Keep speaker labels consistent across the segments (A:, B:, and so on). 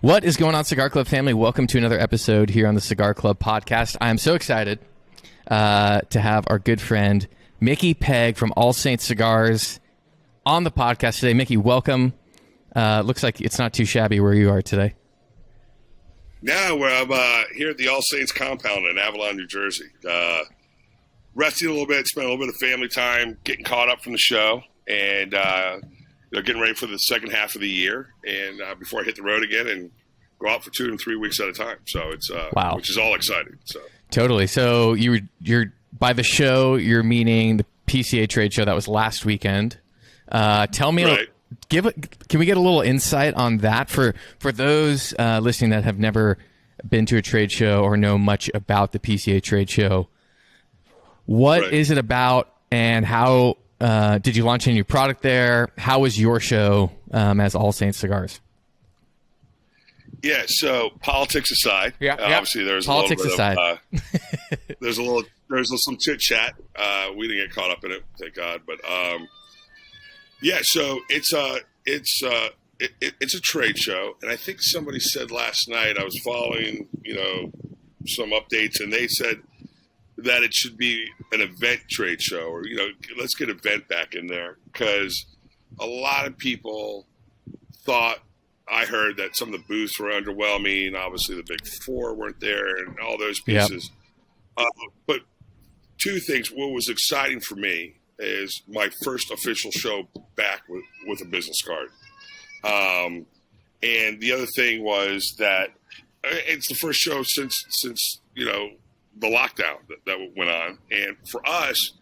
A: What is going on, Cigar Club family? Welcome to another episode here on the Cigar Club podcast. I am so excited to have our good friend Mickey Pegg from All Saints Cigars on the podcast today. Mickey, welcome. Looks like it's not too shabby where you are today.
B: Yeah, I'm here at the All Saints compound in Avalon, New Jersey. Resting a little bit, spending a little bit of family time, getting caught up from the show, and getting ready for the second half of the year, and before I hit the road again and go out for 2 and 3 weeks at a time. So it's
A: wow,
B: which is all exciting. So
A: totally. So you're by the show. You're meaning the PCA trade show that was last weekend. Tell me,
B: right.
A: Can we get a little insight on that for those listening that have never been to a trade show or know much about the PCA trade show? What is it about, and how did you launch a new product there? How was your show as All Saints Cigars?
B: Yeah, so politics aside, obviously there's
A: politics
B: a little bit
A: aside.
B: Of, there's some chit chat. We didn't get caught up in it, thank God. But yeah, so it's a trade show, and I think somebody said last night, I was following some updates, and they said that it should be an event trade show, or let's get event back in there, because a lot of people thought, I heard that some of the booths were underwhelming. Obviously, the big four weren't there, and all those pieces. Yep. But two things. What was exciting for me is my first official show back with a business card. And the other thing was that it's the first show since the lockdown that went on. And for us,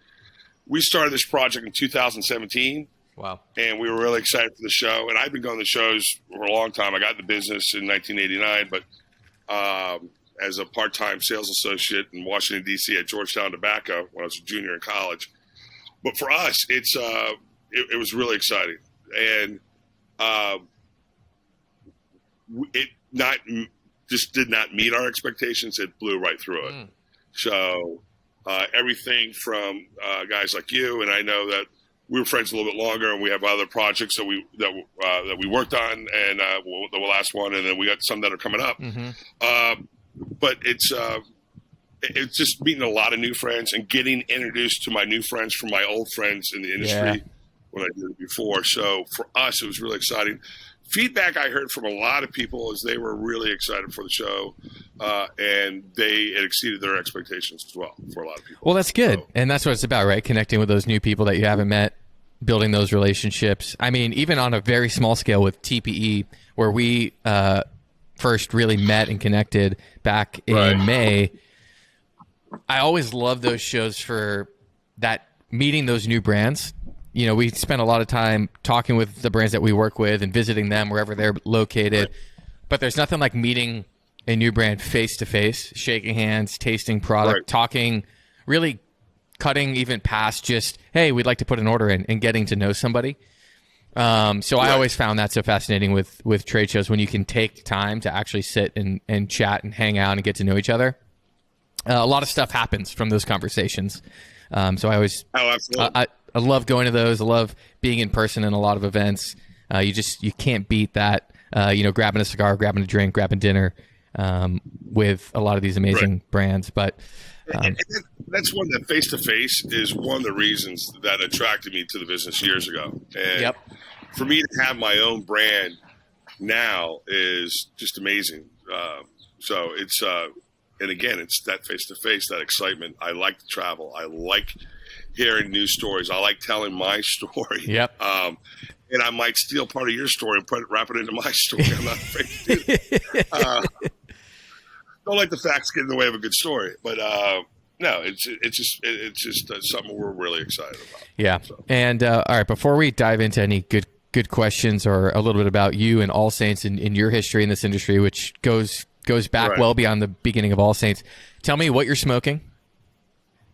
B: we started this project in 2017.
A: Wow.
B: And we were really excited for the show. And I've been going to shows for a long time. I got in the business in 1989, but as a part-time sales associate in Washington, D.C. at Georgetown Tobacco when I was a junior in college. But for us, it was really exciting. And it just did not meet our expectations. It blew right through it. So everything from guys like you, and I know that we were friends a little bit longer, and we have other projects that we worked on, and the last one, and then we got some that are coming up. Mm-hmm. But it's just meeting a lot of new friends and getting introduced to my new friends from my old friends in the industry when I did it before. So for us, it was really exciting. Feedback I heard from a lot of people is they were really excited for the show, and it exceeded their expectations as well for a lot of people.
A: Well, that's good. And that's what it's about, right? Connecting with those new people that you haven't met, building those relationships. I mean, even on a very small scale with TPE, where we first really met and connected back in May, I always love those shows for that, meeting those new brands. We spend a lot of time talking with the brands that we work with and visiting them wherever they're located. But there's nothing like meeting a new brand face to face, shaking hands, tasting product, talking, really cutting even past just, hey, we'd like to put an order in, and getting to know somebody. So I always found that so fascinating with trade shows, when you can take time to actually sit and chat and hang out and get to know each other. A lot of stuff happens from those conversations. So I always, I love going to those. I love being in person in a lot of events. You can't beat that. Grabbing a cigar, grabbing a drink, grabbing dinner with a lot of these amazing brands. But
B: and that's one that face to face is one of the reasons that attracted me to the business years ago. And for me to have my own brand now is just amazing. So it's and again, it's that face to face, that excitement. I like to travel. I like hearing news stories. I like telling my story.
A: Yep.
B: And I might steal part of your story and wrap it into my story. I'm not afraid to do that. Don't let the facts get in the way of a good story. But no, it's just something we're really excited about.
A: Yeah. So. And all right, before we dive into any good questions or a little bit about you and All Saints and your history in this industry, which goes back well beyond the beginning of All Saints, tell me what you're smoking.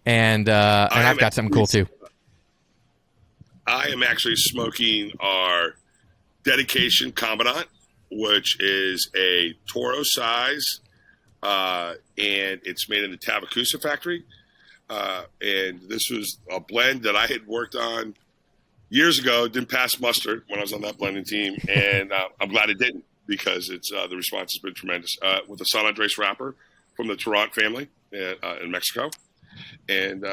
A: And I've got something cool too.
B: I am actually smoking our Dedication Commandant, which is a Toro size, and it's made in the Tavacusa factory. And this was a blend that I had worked on years ago. Didn't pass muster when I was on that blending team, and I'm glad it didn't. because it's the response has been tremendous. With the San Andres wrapper from the Tarrant family in Mexico, and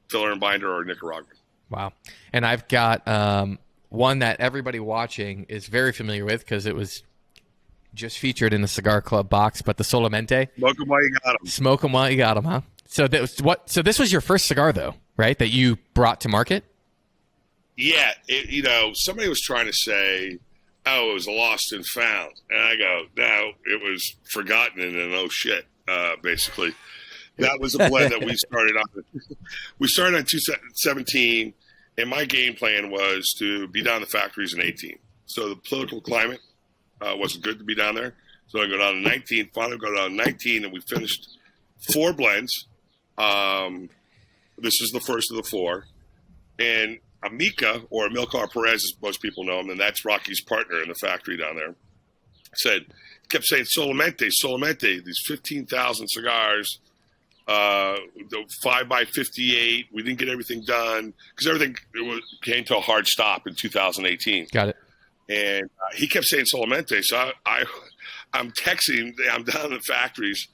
B: filler and binder are Nicaraguan.
A: Wow. And I've got one that everybody watching is very familiar with because it was just featured in the Cigar Club box, but the Solamente.
B: Smoke them while you got them.
A: Smoke them while you got them, huh? So that was what? So this was your first cigar, though, right? That you brought to market?
B: Yeah. Somebody was trying to say, "Oh, it was lost and found," and I go, "No, it was forgotten and then oh shit." Basically, that was a blend that we started on. We started on 2017, and my game plan was to be down the factories in 18. So the political climate wasn't good to be down there. So I go down to 19, finally go down to 19, and we finished 4 blends. This is the first of the 4. And Amica, or Amilcar Perez, as most people know him, and that's Rocky's partner in the factory down there, kept saying Solamente, these 15,000 cigars, the 5x58. We didn't get everything done because everything came to a hard stop in 2018.
A: Got it.
B: And he kept saying Solamente. So I'm texting. I'm down in the factories,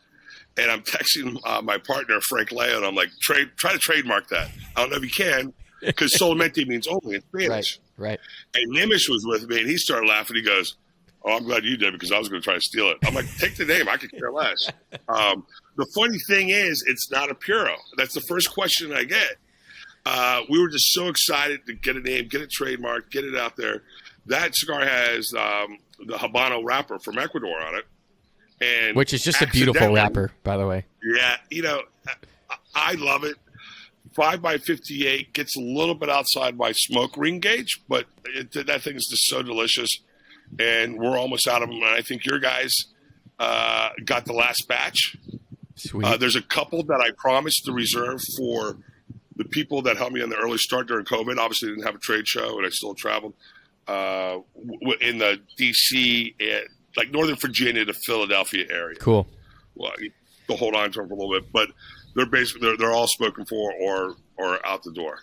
B: and I'm texting my partner, Frank Leo, and I'm like, try to trademark that. I don't know if you can, because Solamente means only in Spanish.
A: Right.
B: And Nimish was with me, and he started laughing. He goes, "Oh, I'm glad you did, because I was going to try to steal it." I'm like, "Take the name. I could care less." The funny thing is, it's not a Puro. That's the first question I get. We were just so excited to get a name, get it trademarked, get it out there. That cigar has the Habano wrapper from Ecuador on it. And
A: which is just a beautiful wrapper, by the way.
B: Yeah, I love it. 5x58 gets a little bit outside my smoke ring gauge, but that thing is just so delicious. And we're almost out of them. And I think your guys got the last batch.
A: Sweet.
B: There's a couple that I promised to reserve for the people that helped me in the early start during COVID. Obviously, I didn't have a trade show, and I still traveled in the D.C., like Northern Virginia to Philadelphia area.
A: Cool.
B: Well, to hold on to them for a little bit, but they're all spoken for or out the door.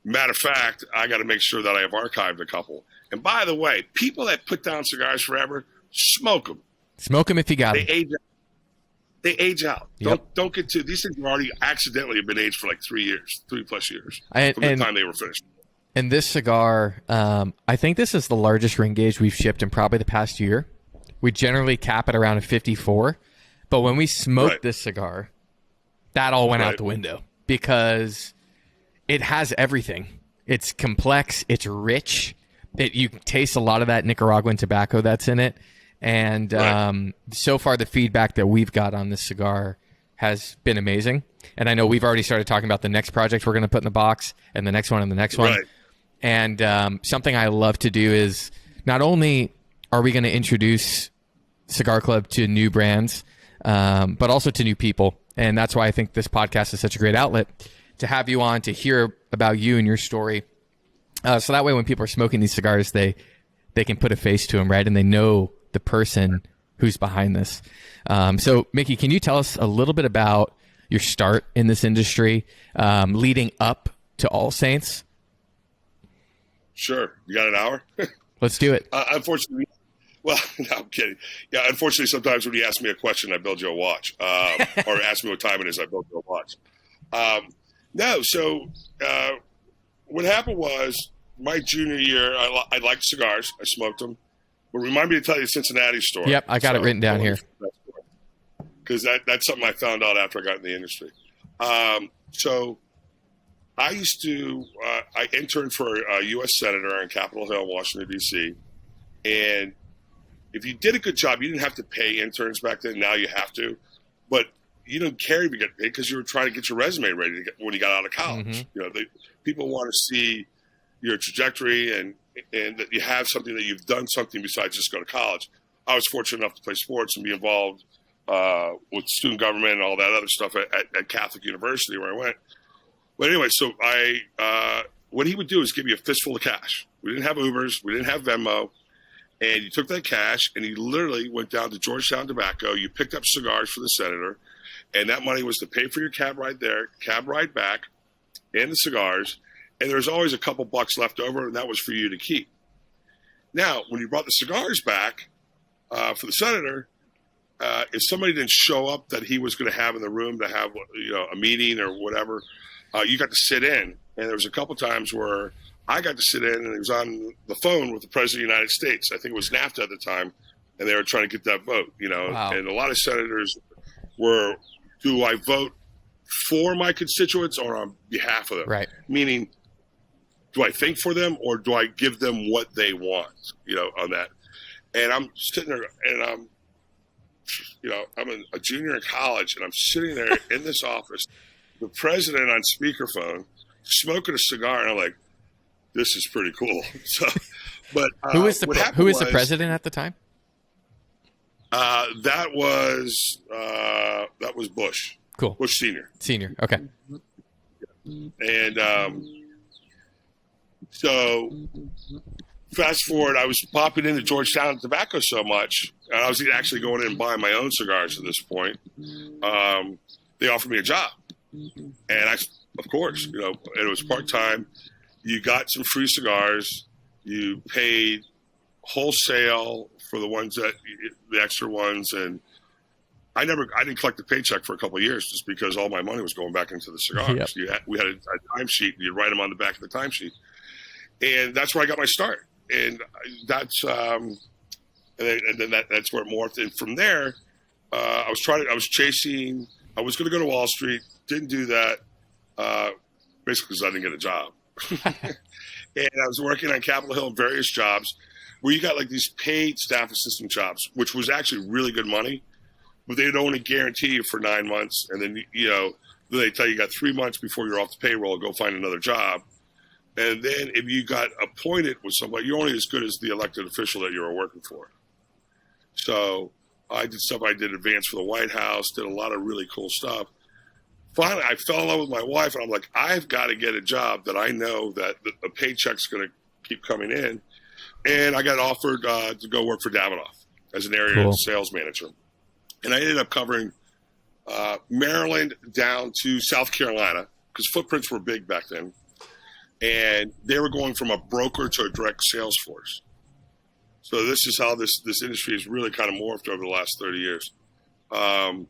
B: Matter of fact, I got to make sure that I have archived a couple. And by the way, people that put down cigars forever, smoke them.
A: Smoke them if you got them.
B: They age out.
A: Yep.
B: Don't get these things already accidentally have been aged for like 3 plus years from the time they were finished.
A: And this cigar, I think this is the largest ring gauge we've shipped in probably the past year. We generally cap it around a 54, but when we smoked this cigar, that all went out the window because it has everything. It's complex. It's rich. You taste a lot of that Nicaraguan tobacco that's in it. And so far, the feedback that we've got on this cigar has been amazing. And I know we've already started talking about the next project we're going to put in the box and the next one and the next one.
B: Right.
A: And something I love to do is not only are we going to introduce Cigar Club to new brands, but also to new people. And that's why I think this podcast is such a great outlet to have you on to hear about you and your story. So that way when people are smoking these cigars, they can put a face to them, right? And they know the person who's behind this. So, Mickey, can you tell us a little bit about your start in this industry, leading up to All Saints?
B: Sure. You got an hour?
A: Let's do it.
B: Unfortunately, well, no, I'm kidding. Yeah, unfortunately, sometimes when you ask me a question, I build you a watch. Or ask me what time it is, I build you a watch. What happened was my junior year, I liked cigars. I smoked them. But remind me to tell you the Cincinnati story.
A: Yep, I got it written down here.
B: Because that's something I found out after I got in the industry. So I used to I interned for a U.S. Senator in Capitol Hill, Washington, D.C. And if you did a good job, you didn't have to pay interns back then. Now you have to. But you didn't care if you get paid because you were trying to get your resume ready when you got out of college. Mm-hmm. People want to see your trajectory and that you have something, that you've done something besides just go to college. I was fortunate enough to play sports and be involved with student government and all that other stuff at Catholic University where I went. But anyway, so what he would do is give you a fistful of cash. We didn't have Ubers. We didn't have Venmo. And you took that cash and you literally went down to Georgetown Tobacco. You picked up cigars for the senator. And that money was to pay for your cab ride there, cab ride back, and the cigars. And there was always a couple bucks left over, and that was for you to keep. Now, when you brought the cigars back, for the senator, if somebody didn't show up that he was going to have in the room to have a meeting or whatever, you got to sit in. And there was a couple times where I got to sit in, and he was on the phone with the president of the United States. I think it was NAFTA at the time, and they were trying to get that vote.
A: Wow.
B: And a lot of senators were, do I vote for my constituents or on behalf of them?
A: Right. Meaning,
B: do I think for them or do I give them what they want? On that. And I'm sitting there, and I'm a junior in college, and I'm sitting there in this office, the president on speakerphone, smoking a cigar, and I'm like, this is pretty cool. So, but
A: who was the president at the time?
B: That was Bush.
A: Cool.
B: Bush Senior.
A: Okay.
B: And so fast forward, I was popping into Georgetown Tobacco so much, and I was actually going in and buying my own cigars at this point. They offered me a job, and of course, it was part-time. You got some free cigars. You paid wholesale for the extra ones, and I didn't collect a paycheck for a couple of years just because all my money was going back into the cigars.
A: Yep.
B: We had a timesheet. You'd write them on the back of the timesheet, and that's where I got my start. And that's and then that's where it morphed. And from there, I was chasing. I was going to go to Wall Street. Didn't do that, basically because I didn't get a job. And I was working on Capitol Hill in various jobs where you got like these paid staff assistant jobs, which was actually really good money, but they'd only guarantee you for 9 months. And then, they tell you got 3 months before you're off the payroll, go find another job. And then if you got appointed with somebody, you're only as good as the elected official that you were working for. So I did stuff. I did advance for the White House, did a lot of really cool stuff. Finally, I fell in love with my wife, and I'm like, I've got to get a job that I know that the paycheck's going to keep coming in. And I got offered to go work for Davidoff as an area sales manager. And I ended up covering Maryland down to South Carolina because footprints were big back then. And they were going from a broker to a direct sales force. So this is how this industry has really kind of morphed over the last 30 years. And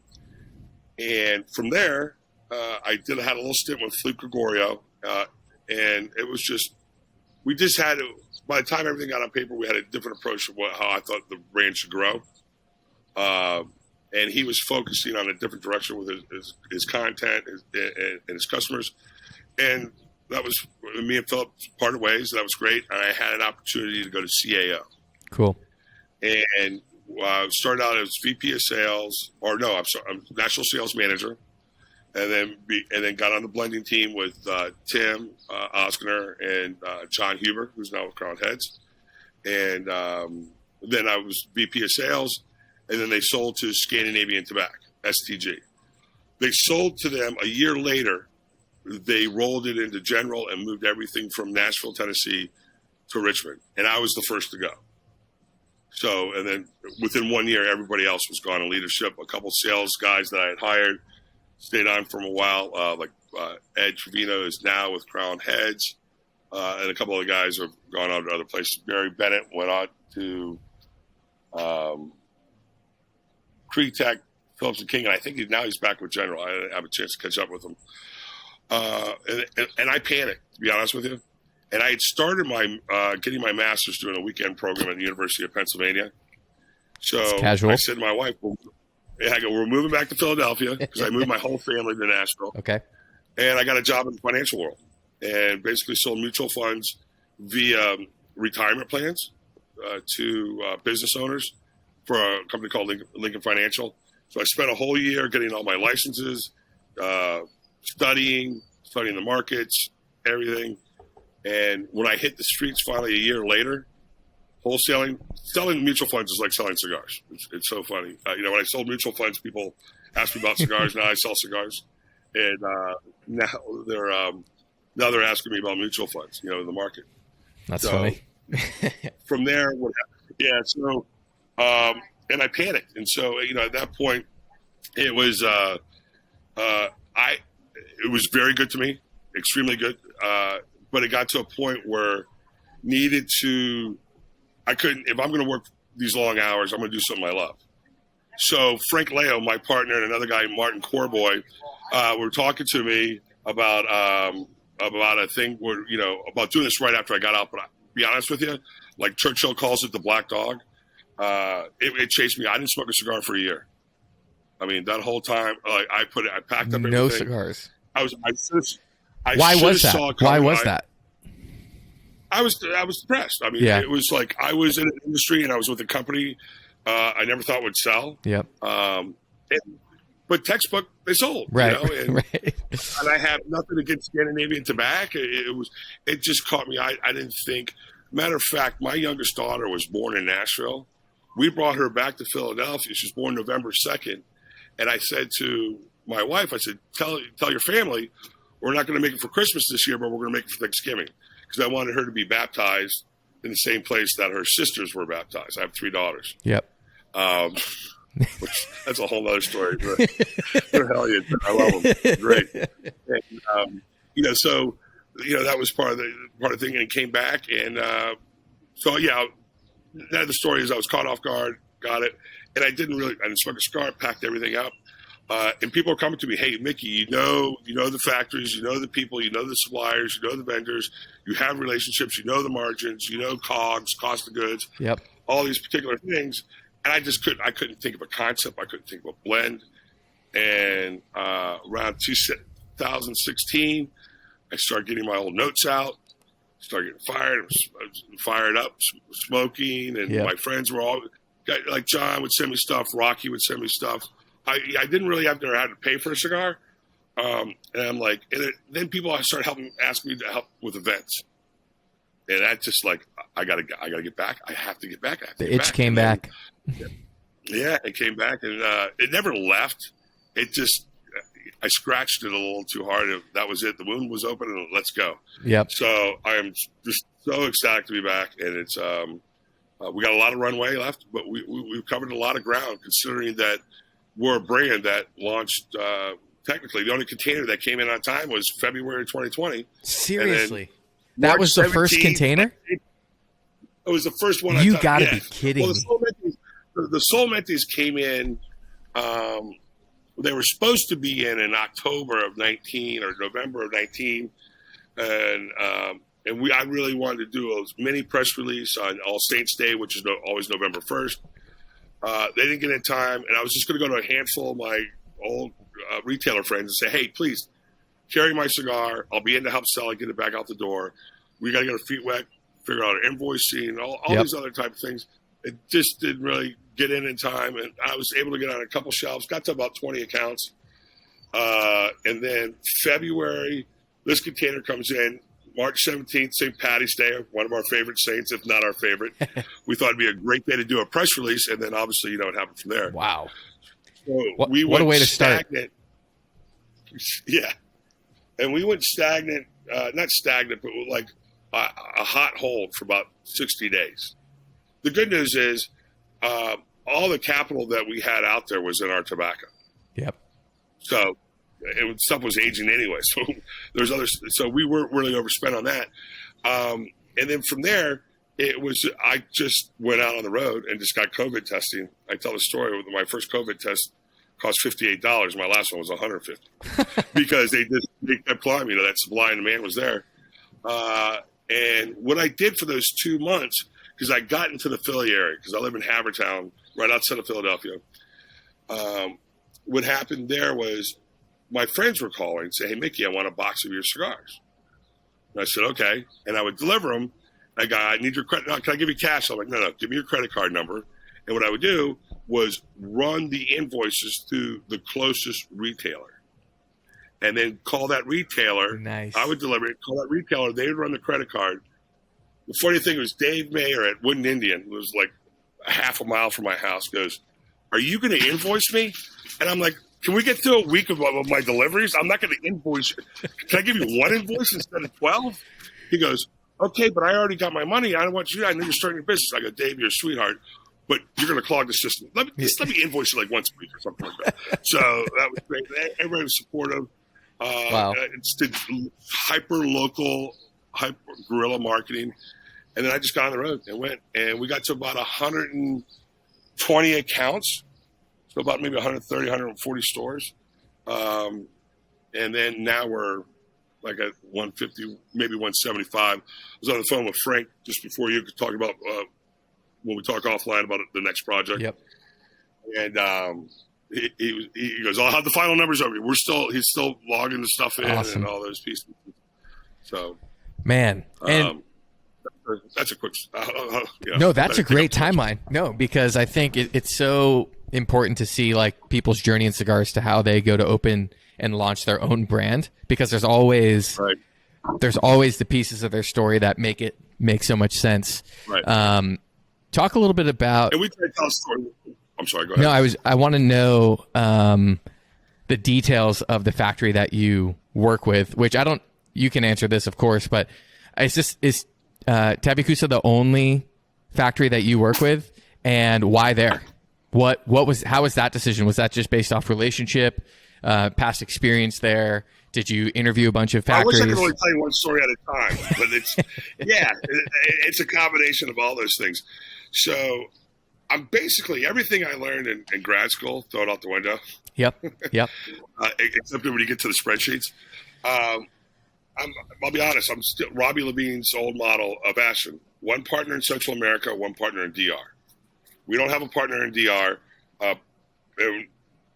B: from there, I had a little stint with Philippe Gregorio, and it was by the time everything got on paper, we had a different approach of how I thought the brand should grow. And he was focusing on a different direction with his content and his customers. And that was, me and Philip parted ways. That was great. And I had an opportunity to go to CAO.
A: Cool.
B: And started out as VP of sales, I'm national sales manager. And then got on the blending team with Tim Oskner and John Huber, who's now with Crown Heads. And then I was VP of sales, and then they sold to Scandinavian Tobacco, STG. They sold to them a year later. They rolled it into General and moved everything from Nashville, Tennessee to Richmond. And I was the first to go. So, and then within 1 year, everybody else was gone in leadership. A couple sales guys that I had hired stayed on for a while, like Ed Trevino is now with Crown Heads, and a couple of guys have gone on to other places. Barry Bennett went on to Creek-Tech, Phillips and King, and I think he's back with General. I didn't have a chance to catch up with him. And I panicked, to be honest with you. And I had started getting my master's doing a weekend program at the University of Pennsylvania. So I said to my wife, we're moving back to Philadelphia because I moved my whole family to Nashville.
A: Okay.
B: And I got a job in the financial world and basically sold mutual funds via retirement plans to business owners for a company called Lincoln Financial. So I spent a whole year getting all my licenses, studying the markets, everything. And when I hit the streets finally a year later, selling mutual funds is like selling cigars. It's so funny. When I sold mutual funds, people ask me about cigars. Now I sell cigars, and now they're asking me about mutual funds. In the market.
A: That's funny.
B: From there, what happened? Yeah. So, and I panicked, and so at that point, it was it was very good to me, extremely good. But it got to a point where I couldn't, if I'm going to work these long hours. I'm going to do something I love. So Frank Leo, my partner, and another guy, Martin Corboy, were talking to me about a thing where, about doing this right after I got out. But I'll be honest with you, like Churchill calls it the black dog. It chased me. I didn't smoke a cigar for a year. I mean, that whole time, I packed up everything.
A: No cigars.
B: Why
A: was that? Why was that?
B: I was depressed. I mean, It was like I was in an industry and I was with a company I never thought would sell.
A: Yep.
B: But textbook, they sold.
A: Right.
B: Right. And I have nothing against Scandinavian tobacco. It just caught me. I didn't think. Matter of fact, my youngest daughter was born in Nashville. We brought her back to Philadelphia. She was born November 2nd. And I said to my wife, I said, tell your family, we're not going to make it for Christmas this year, but we're going to make it for Thanksgiving. Because I wanted her to be baptized in the same place that her sisters were baptized. I have 3 daughters.
A: Yep.
B: Which, that's a whole other story. But they're hellions. I love them. Great. And, so, that was part of the thing. And it came back. And now the story is I was caught off guard, got it. And I didn't smoke a cigar, packed everything up. And people are coming to me, hey, Mickey, you know the factories, you know the people, you know the suppliers, you know the vendors, you have relationships, you know the margins, you know COGS, cost of goods,
A: yep,
B: all these particular things. And I couldn't think of a concept. I couldn't think of a blend. And around 2016, I started getting my old notes out, started getting fired up, smoking. And my friends were all, like John would send me stuff, Rocky would send me stuff. I didn't really have to pay for a cigar. And I'm like, then people started asking me to help with events. And that's just like, I gotta get back. I have to get back.
A: The itch came back.
B: Yeah, it came back, and it never left. It just, I scratched it a little too hard. That was it. The wound was open, and let's go.
A: Yep.
B: So I am just so ecstatic to be back, and it's we got a lot of runway left, but we've covered a lot of ground considering that we're a brand that launched. Technically, the only container that came in on time was February 2020.
A: Seriously, that was the first container.
B: It was the first one.
A: You got to be kidding me.
B: The Solamente came in. They were supposed to be in October of 19 or November of 19, and I really wanted to do a mini press release on All Saints Day, which is always November 1st. They didn't get in time, and I was just going to go to a handful of my old retailer friends and say, hey, please carry my cigar. I'll be in to help sell it, get it back out the door. We got to get our feet wet, figure out our invoicing, all these other type of things. It just didn't really get in time, and I was able to get on a couple shelves, got to about 20 accounts. And then February, this container comes in, March 17th, St. Patty's Day, one of our favorite saints, if not our favorite. We thought it'd be a great day to do a press release, and then obviously, what happened from there.
A: Wow.
B: So
A: what a way to start.
B: Yeah. And we went stagnant, not stagnant, but like a hot hold for about 60 days. The good news is all the capital that we had out there was in our tobacco.
A: Yep.
B: So stuff was aging anyway. So there's so we weren't really overspent on that. And then from there, I just went out on the road and just got COVID testing. I tell the story. My first COVID test cost $58. My last one was $150 because they kept climbing. That supply and demand was there. And what I did for those 2 months, because I got into the Philly area, because I live in Havertown, right outside of Philadelphia. What happened there was my friends were calling and saying, hey, Mickey, I want a box of your cigars. And I said, okay. And I would deliver them. I need your credit. No, can I give you cash? I'm like, no, give me your credit card number. And what I would do was run the invoices to the closest retailer and then call that retailer.
A: Nice.
B: I would deliver it, call that retailer. They would run the credit card. The funny thing was Dave Mayer at Wooden Indian, who was like a half a mile from my house, goes, are you going to invoice me? And I'm like, can we get through a week of my deliveries? I'm not going to invoice you. Can I give you one invoice instead of 12? He goes, okay, but I already got my money. I know you're starting your business. I go, Dave, you're a sweetheart, but you're going to clog the system. Let me invoice you like once a week or something like that. So that was great. Everybody was supportive.
A: Wow.
B: It's hyper local, hyper guerrilla marketing. And then I just got on the road and went, and we got to about 120 accounts. So about maybe 130, 140 stores. And then now we're like at 150, maybe 175. I was on the phone with Frank just before you could talk about when we talk offline about the next project.
A: Yep.
B: And he goes, I'll have the final numbers over you. He's still logging the stuff in and all those pieces. So,
A: man, and
B: that's a quick.
A: No, that's a great timeline. No, because I think it's so important to see like people's journey in cigars to how they go to open and launch their own brand, because there's always the pieces of their story that make so much sense.
B: Right.
A: Talk a little bit about.
B: And we can tell a story. I'm sorry. Go ahead.
A: No, I want to know the details of the factory that you work with, which you can answer this, of course, but is Tabicusa the only factory that you work with, and why there? How was that decision? Was that just based off relationship, past experience there? Did you interview a bunch of factories?
B: I wish I could only tell you one story at a time, but it's a combination of all those things. So I'm basically everything I learned in grad school, throw it out the window.
A: Yep.
B: Except when you get to the spreadsheets. I'll be honest, I'm still Robbie Levine's old model of Ashton. One partner in Central America, one partner in DR. We don't have a partner in DR.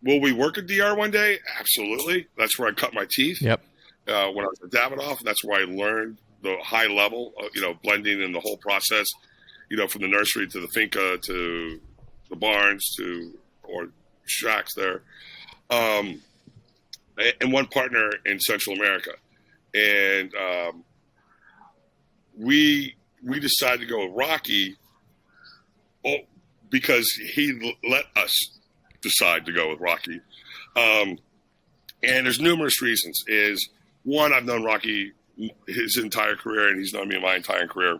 B: Will we work at DR one day? Absolutely. That's where I cut my teeth.
A: Yep.
B: When I was at Davidoff, that's where I learned the high level of, blending and the whole process, from the nursery to the finca to the barns or shacks there. And one partner in Central America. And we decided to go with Rocky because he let us decide to go with Rocky. And there's numerous reasons. One, I've known Rocky his entire career, and he's known me my entire career.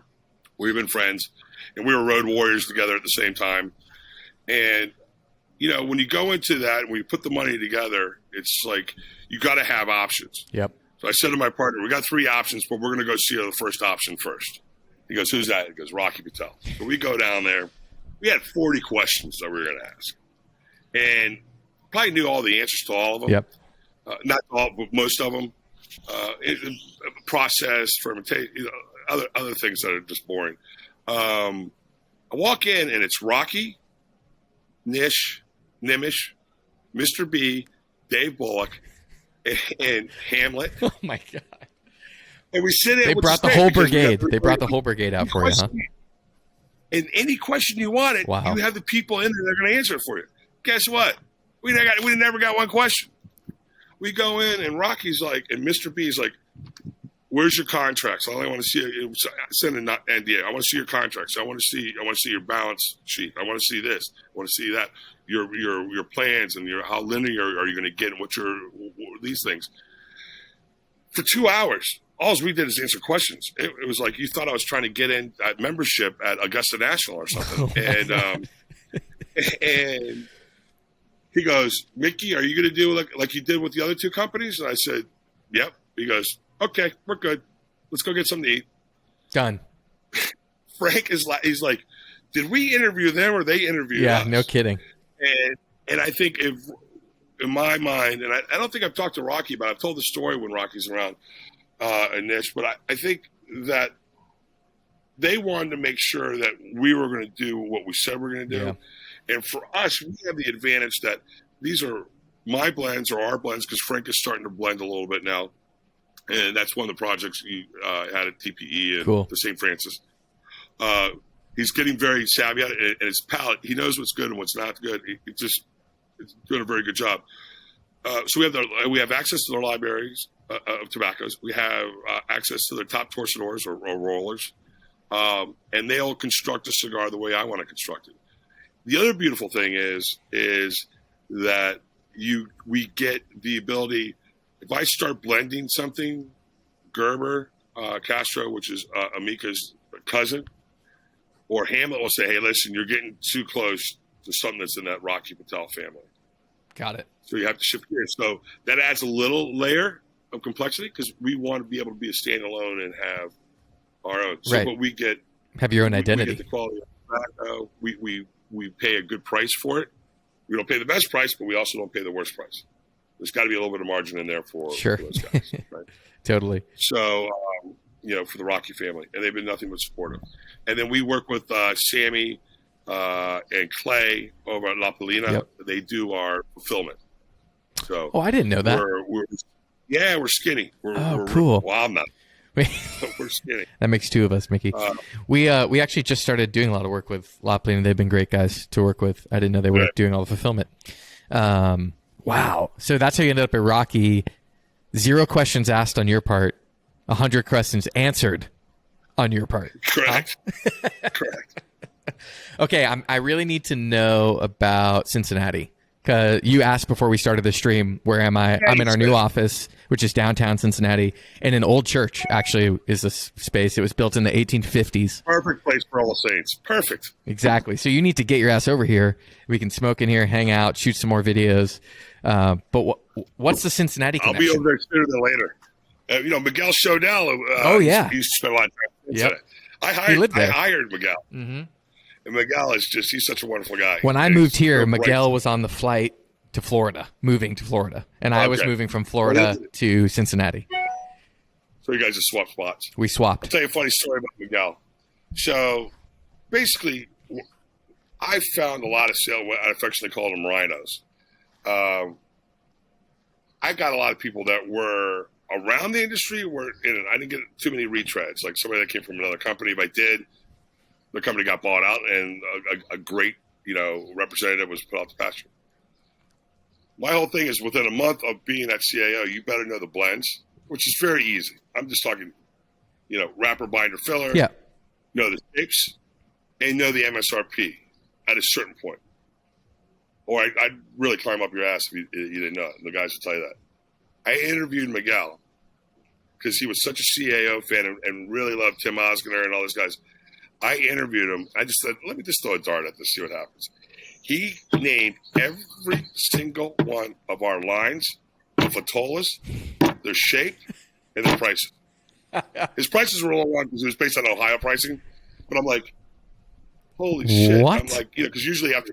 B: We've been friends, and we were road warriors together at the same time. And, when you go into that, when you put the money together, it's like you got to have options.
A: Yep.
B: So I said to my partner, we got 3 options, but we're going to go see the first option first. He goes, who's that? He goes, Rocky Patel. So we go down there. We had 40 questions that we were going to ask. And probably knew all the answers to all of them.
A: Yep.
B: Not all, but most of them. Process, fermentation, other things that are just boring. I walk in, and it's Rocky, Nish, Nimish, Mr. B, Dave Bullock, and Hamlet.
A: Oh my God!
B: And we sit in.
A: They brought the whole brigade. They brought the whole brigade out for you, huh?
B: And any question you wanted,
A: wow.
B: You have the people in there that are going to answer it for you. Guess what? We never got one question. We go in, and Rocky's like, and Mr. B is like, "Where's your contracts? I only want to see it. Send an NDA. I want to see your contracts. I want to see your balance sheet. I want to see this. I want to see that. Your plans and how linear are you going to get? And what these things?" For 2 hours, all we did is answer questions. It was like you thought I was trying to get in at membership at Augusta National or something. And he goes, "Mickey, are you going to do like you did with the other 2 companies?" And I said, "Yep." He goes, "Okay, we're good. Let's go get something to eat."
A: Done.
B: Frank he's like, "Did we interview them or they interviewed us?"
A: Yeah, no kidding.
B: And I think in my mind, and I don't think I've talked to Rocky about it. I've told the story when Rocky's around and Nish, but I think that they wanted to make sure that we were going to do what we said we're going to do.
A: Yeah.
B: And for us, we have the advantage that these are my blends or our blends, because Frank is starting to blend a little bit now. And that's one of the projects he had at TPE and
A: cool.
B: the St. Francis. He's getting very savvy at it, and his palate, he knows what's good and what's not good. He's doing a very good job. So we have access to their libraries of tobaccos. We have access to their top torsadors or rollers. And they'll construct a cigar the way I want to construct it. The other beautiful thing is that we get the ability, if I start blending something, Gerber, Castro, which is Amika's cousin, or Hamlet will say, "Hey, listen, you're getting too close to something that's in that Rocky Patel family."
A: Got it.
B: So you have to shift gears. So that adds a little layer of complexity because we want to be able to be a standalone and have our own. So,
A: right.
B: But we get
A: have your own
B: We
A: identity.
B: get the quality of tobacco. We pay a good price for it. We don't pay the best price, but we also don't pay the worst price. There's got to be a little bit of margin in there for those guys. Right?
A: Totally.
B: So, for the Rocky family, and they've been nothing but supportive. And then we work with Sammy and Clay over at La Polina.
A: Yep.
B: They do our fulfillment. So,
A: I didn't know that.
B: We're skinny. We're
A: cool.
B: Well, I'm not. We're skinny.
A: That makes two of us, Mickey. We actually just started doing a lot of work with La Polina. They've been great guys to work with. I didn't know they were doing all the fulfillment. Wow. So that's how you ended up at Rocky. 0 questions asked on your part, 100 questions answered on your part.
B: Correct. Correct.
A: Okay, I really need to know about Cincinnati. Because you asked before we started the stream, where am I? I'm in our new office, which is downtown Cincinnati. And an old church, actually, is this space. It was built in the 1850s.
B: Perfect place for All Saints. Perfect.
A: Exactly. So you need to get your ass over here. We can smoke in here, hang out, shoot some more videos. But what's the Cincinnati connection?
B: I'll be over there sooner than later. Miguel Shodell. He used to spend a lot of time in Cincinnati. I hired Miguel.
A: Mm-hmm.
B: And Miguel he's such a wonderful guy.
A: When I moved here, Miguel was on the flight to Florida, moving to Florida. And I was moving from Florida to Cincinnati.
B: So you guys just swapped spots.
A: We swapped.
B: I'll tell you a funny story about Miguel. So basically, I found a lot of I affectionately called them rhinos. I got a lot of people that were around the industry, were in it. I didn't get too many retreads, like somebody that came from another company. If I did, the company got bought out, and a great, representative was put out to pasture. My whole thing is, within a month of being at CAO, you better know the blends, which is very easy. I'm just talking, wrapper, binder, filler.
A: Yeah.
B: Know the shapes, and know the MSRP at a certain point. Or I'd really climb up your ass if you didn't know it. And the guys will tell you that. I interviewed Miguel because he was such a CAO fan and really loved Tim Osgoner and all those guys. I interviewed him. I just said, let me just throw a dart at this, see what happens. He named every single one of our lines, the Fatolas, their shape, and their prices. His prices were all wrong because it was based on Ohio pricing. But I'm like, holy shit.
A: What?
B: I'm like, because usually after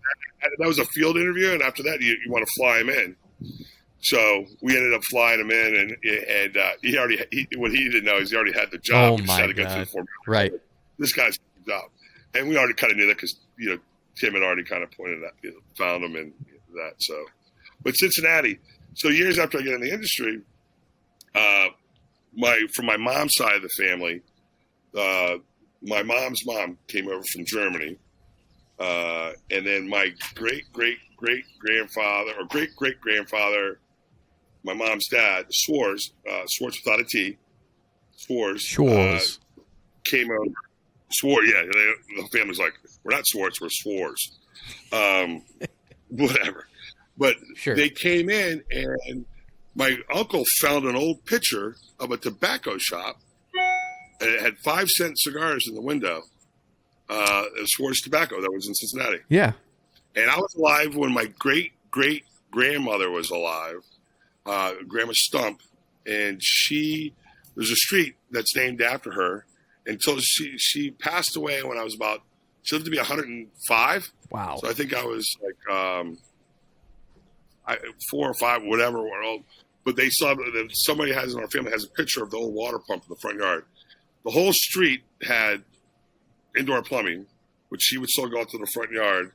B: that was a field interview, and after that, you want to fly him in. So we ended up flying him in, and what he didn't know is he already had the job.
A: Oh,
B: he
A: my
B: had to go
A: God.
B: through the formula.
A: Right.
B: This guy's job. And we already kind of knew that because, Tim had already kind of pointed that, found him and that. So, but Cincinnati, so years after I get in the industry, from my mom's side of the family, my mom's mom came over from Germany. And then my great-great-great-grandfather or great-great-grandfather, my mom's dad, Schwartz without a T, Schwartz, came over. Schwartz, yeah. The family's like, we're not Schwartz, we're Schwartz. Whatever. But They came in, and my uncle found an old picture of a tobacco shop, and it had 5-cent cigars in the window. Schwartz Tobacco that was in Cincinnati.
A: Yeah.
B: And I was alive when my great-great-grandmother was alive, Grandma Stump, and there's a street that's named after her until she passed away when I was she lived to be 105.
A: Wow.
B: So I think I was like 4 or 5, whatever. But they saw that somebody in our family has a picture of the old water pump in the front yard. The whole street had indoor plumbing, which she would still go out to the front yard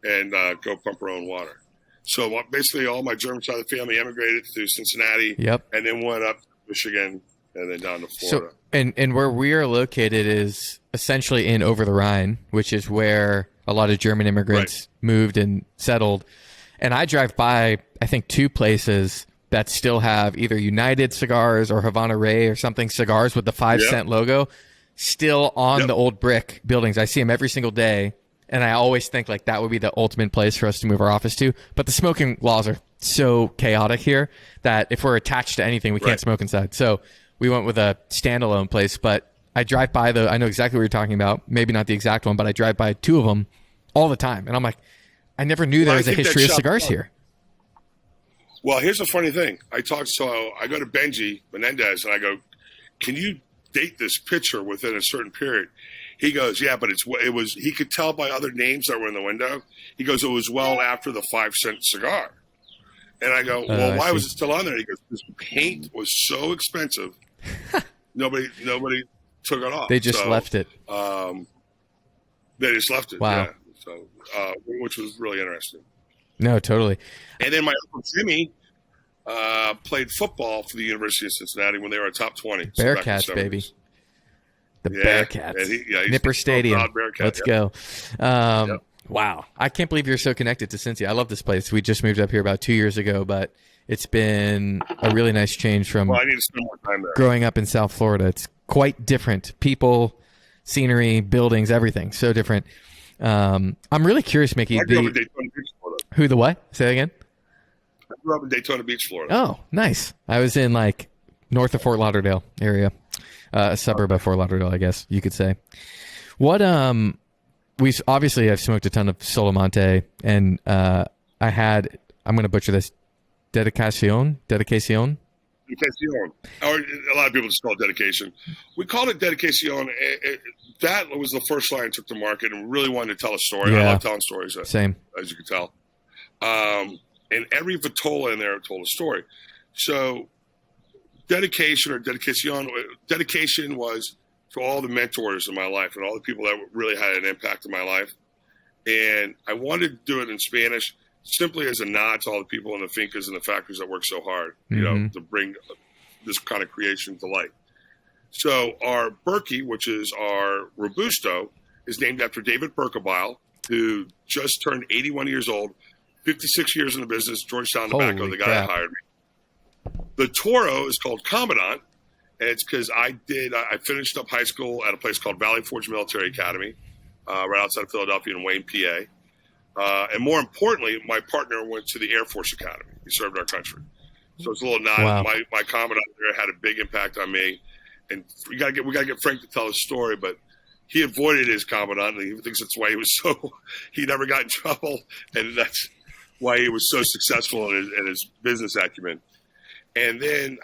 B: and go pump her own water. So basically all my German side of the family emigrated to Cincinnati.
A: Yep.
B: And then went up to Michigan and then down to Florida.
A: So, and where we are located is essentially in Over the Rhine, which is where a lot of German immigrants moved and settled. And I drive by, I think, 2 places that still have either United Cigars or Havana Ray or something cigars with the 5-cent logo still on the old brick buildings. I see them every single day. And I always think like that would be the ultimate place for us to move our office to. But the smoking laws are so chaotic here that if we're attached to anything, we can't smoke inside. So we went with a standalone place. But I drive by I know exactly what you're talking about. Maybe not the exact one, but I drive by 2 of them all the time. And I'm like, I never knew there was a history of cigars here.
B: Well, here's the funny thing. I go to Benji Menendez and I go, can you date this picture within a certain period? He goes, yeah, but it was. He could tell by other names that were in the window. He goes, it was well after the 5-cent cigar. And I go, well, why was it still on there? He goes, this paint was so expensive, nobody took it off.
A: They just left it.
B: They just left it.
A: Wow.
B: Yeah. So, which was really interesting.
A: No, totally.
B: And then my uncle Jimmy played football for the University of Cincinnati when they were a top 20.
A: Bearcats, baby. The Bearcats. Nipper Stadium. Let's go. Wow. I can't believe you're so connected to Cincy. I love this place. We just moved up here about 2 years ago, but it's been a really nice change from
B: I need to spend more time there.
A: Growing up in South Florida. It's quite different. People, scenery, buildings, everything. So different. I'm really curious, Mickey.
B: I grew up in Daytona Beach, Florida.
A: Who the what? Say that again?
B: I grew up in Daytona Beach, Florida.
A: Oh, nice. I was in like north of Fort Lauderdale area. A suburb of Fort Lauderdale, I guess you could say. What we obviously I've smoked a ton of Solamente, and I'm going to butcher this, dedicación.
B: Or a lot of people just call it dedication. We called it dedication. That was the first line I took to market and really wanted to tell a story.
A: Yeah.
B: I love telling stories.
A: Same.
B: As you can tell. And every vitola in there told a story. So dedication was to all the mentors in my life and all the people that really had an impact in my life. And I wanted to do it in Spanish simply as a nod to all the people in the fincas and the factories that work so hard, you know, to bring this kind of creation to light. So our Berkey, which is our Robusto, is named after David Berkebile, who just turned 81 years old, 56 years in the business, Georgetown Tobacco, the guy that hired me. The Toro is called Commandant, and it's because I finished up high school at a place called Valley Forge Military Academy, right outside of Philadelphia in Wayne, PA. And more importantly, my partner went to the Air Force Academy. He served our country. So it's a little nod.
A: Wow.
B: My Commandant there had a big impact on me. And we gotta get Frank to tell his story, but he avoided his Commandant, and he thinks that's why he never got in trouble, and that's why he was so successful in his business acumen. And then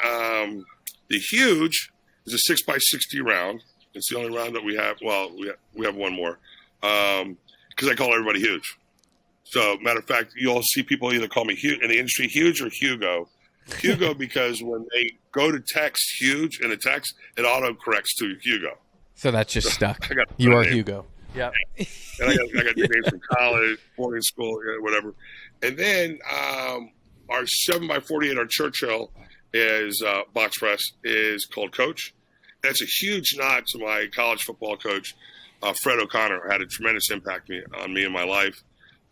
B: the Huge is a 6x60 round. It's the only round that we have. Well, we have one more because I call everybody Huge. So, matter of fact, you'll see people either call me Huge in the industry, Huge or Hugo. Hugo because when they go to text Huge in a text, it auto corrects to Hugo.
A: So that's just stuck. You are Hugo.
B: Yeah. And I got names from college, boarding school, whatever. And then our 7x48, our Churchill is box press is called Coach. That's a huge nod to my college football coach, Fred O'Connor, had a tremendous impact on me in my life,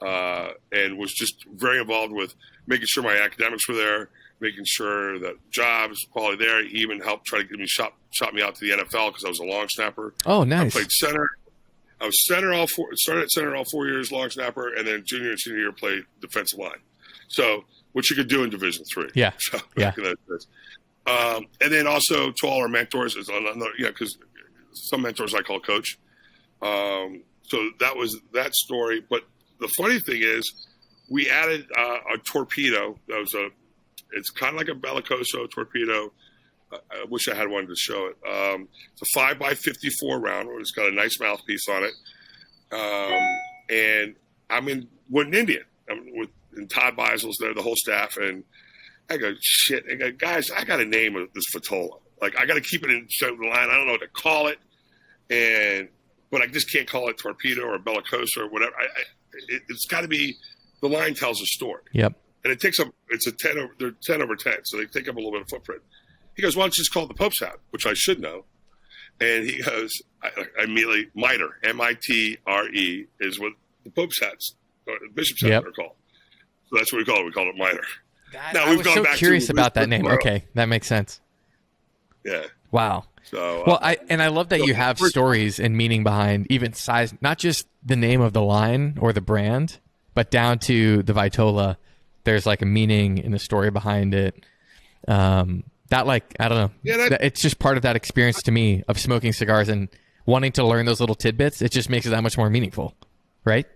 B: and was just very involved with making sure my academics were there, making sure that jobs, quality there. He even helped try to get me shot me out to the NFL because I was a long snapper.
A: Oh, nice.
B: I played center. I was started at center all 4 years, long snapper, and then junior and senior year played defensive line. So, which you could do in Division III.
A: Yeah.
B: So,
A: yeah.
B: And then also to all our mentors, because some mentors I call coach. So that was that story. But the funny thing is, we added a torpedo. It's kind of like a Bellicoso torpedo. I wish I had one to show it. It's a 5x54 round. It's got a nice mouthpiece on it. And I'm in Woodland Indian. And Todd Beisel's there, the whole staff. And I go, shit. I go, guys, I got a name of this Vitola. Like, I got to keep it in the line. I don't know what to call it. But I just can't call it torpedo or Bellicoso or whatever. It's got to be, the line tells a story.
A: Yep. And
B: it takes up, they're 10 over 10. So they take up a little bit of footprint. He goes, why don't you just call it the Pope's hat, which I should know. And he goes, I immediately, mitre, M-I-T-R-E, is what the Pope's hats, or the Bishop's hats are called. So that's what we call it. We call it mitre.
A: Now, I was so curious about that name. Okay, that makes sense.
B: Yeah.
A: Wow.
B: So,
A: well, I love that you have stories and meaning behind even size, not just the name of the line or the brand, but down to the Vitola. There's like a meaning and a story behind it. That, like, I don't know. Yeah, it's just part of that experience to me of smoking cigars and wanting to learn those little tidbits. It just makes it that much more meaningful, right?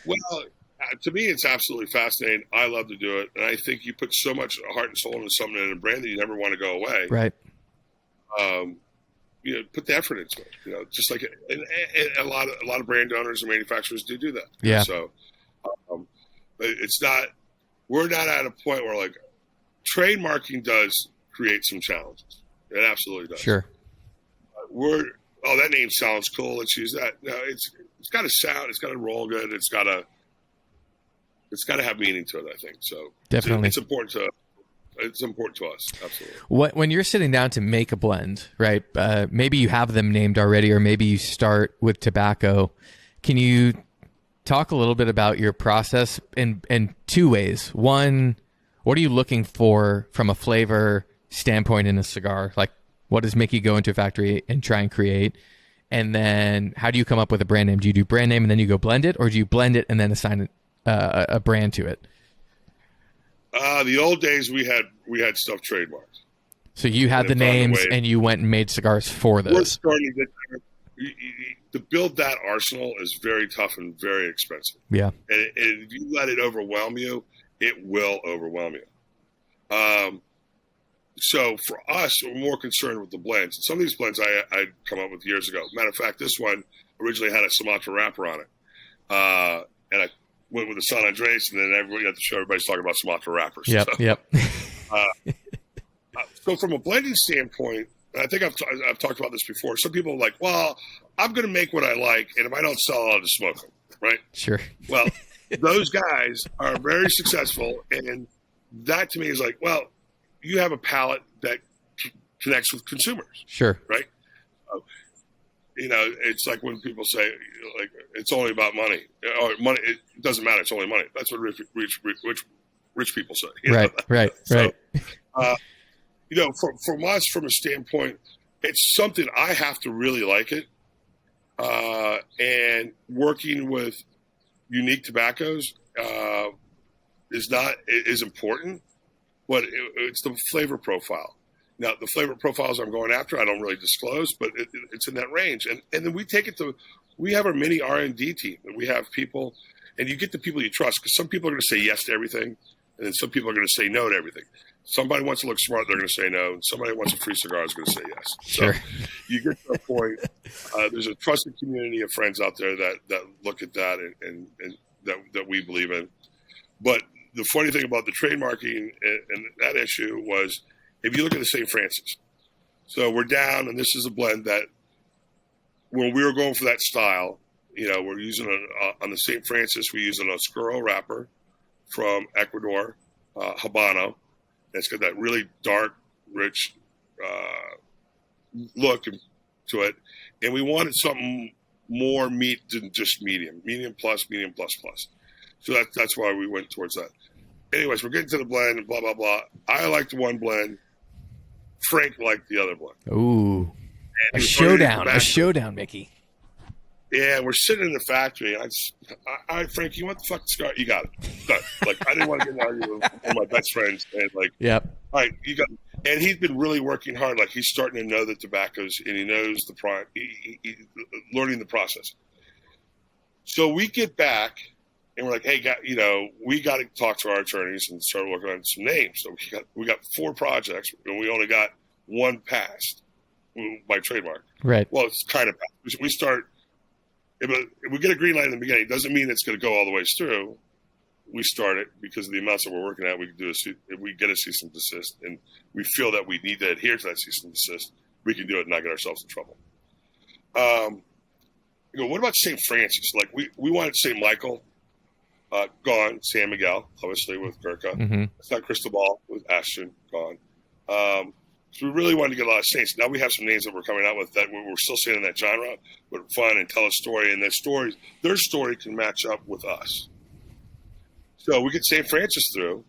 B: Well, to me, it's absolutely fascinating. I love to do it. And I think you put so much heart and soul into something in a brand that you never want to go away.
A: Right.
B: put the effort into it. Just like and a lot of brand owners and manufacturers do that.
A: Yeah.
B: So it's not. We're not at a point where like trademarking does create some challenges. It absolutely does.
A: Sure.
B: That name sounds cool. Let's use that. No, it's got to sound. It's got to roll good. It's got to have meaning to it. I think so.
A: Definitely,
B: it's important to. It's important to us. Absolutely.
A: When you're sitting down to make a blend, right? Maybe you have them named already, or maybe you start with tobacco. Can you talk a little bit about your process in two ways? One, what are you looking for from a flavor standpoint in a cigar? Like, what does Mickey go into a factory and try and create? And then how do you come up with a brand name? Do you do brand name and then you go blend it, or do you blend it and then assign a brand to it?
B: The old days we had stuff trademarked.
A: So you had the names and you went and made cigars for those.
B: We're starting to build that arsenal is very tough and very expensive.
A: Yeah.
B: And if you let it overwhelm you, it will overwhelm you. So for us, we're more concerned with the blends. Some of these blends I'd come up with years ago. Matter of fact, this one originally had a Sumatra wrapper on it. And I went with the San Andres, and then everybody at the show, everybody's talking about Sumatra wrappers.
A: Yep,
B: so,
A: yep.
B: So from a blending standpoint, I think I've talked about this before. Some people are like, well, I'm going to make what I like, and if I don't sell, I'll just smoke them, right?
A: Sure.
B: Well, those guys are very successful, and that to me is like, well, you have a palate that connects with consumers.
A: Sure.
B: Right? It's like when people say, like, it's only about money. Or money, it doesn't matter. It's only money. That's what rich people say.
A: Right.
B: So, from us, from a standpoint, it's something I have to really like it. And working with unique tobaccos is important, but it's the flavor profile. Now, the flavor profiles I'm going after, I don't really disclose, but it's in that range. And then we take it to, we have our mini R&D team, and we have people, and you get the people you trust, because some people are going to say yes to everything, and then some people are going to say no to everything. Somebody wants to look smart, they're going to say no. And somebody wants a free cigar is going to say yes.
A: Sure.
B: So you get to a point, there's a trusted community of friends out there that look at that and that we believe in. But the funny thing about the trademarking and that issue was, if you look at the St. Francis, so we're down, and this is a blend that when we were going for that style, we're using on the St. Francis, we're using a Oscuro wrapper from Ecuador, Habano. It's got that really dark, rich look to it. And we wanted something more meat than just medium plus. So that's why we went towards that. Anyways, we're getting to the blend and blah, blah, blah. I liked one blend. Frank liked the other blend.
A: Ooh, a showdown, Mickey.
B: Yeah, we're sitting in the factory, and I Frank, you want the fucking cigar? You got it. Done. Like, I didn't want to get an argument with one of my best friends. And like,
A: yep.
B: All right, you got it. And he's been really working hard. Like, he's starting to know the tobaccos, and he knows the learning the process. So we get back, and we're like, hey, we got to talk to our attorneys and start working on some names. So we got 4 projects, and we only got 1 passed by trademark.
A: Right.
B: Well, it's kind of passed. We start. If we get a green light in the beginning, it doesn't mean it's going to go all the way through. We start it because of the amounts that we're working at. We can if we get a cease and desist, and we feel that we need to adhere to that cease and desist, we can do it and not get ourselves in trouble. What about St. Francis? Like we wanted St. Michael, gone. San Miguel, obviously with Gurkha.
A: Mm-hmm.
B: It's not Cristobal with Ashton, gone. So we really wanted to get a lot of saints. Now we have some names that we're coming out with that we're still staying in that genre, but fun and tell a story, and their story can match up with us. So we get St. Francis through.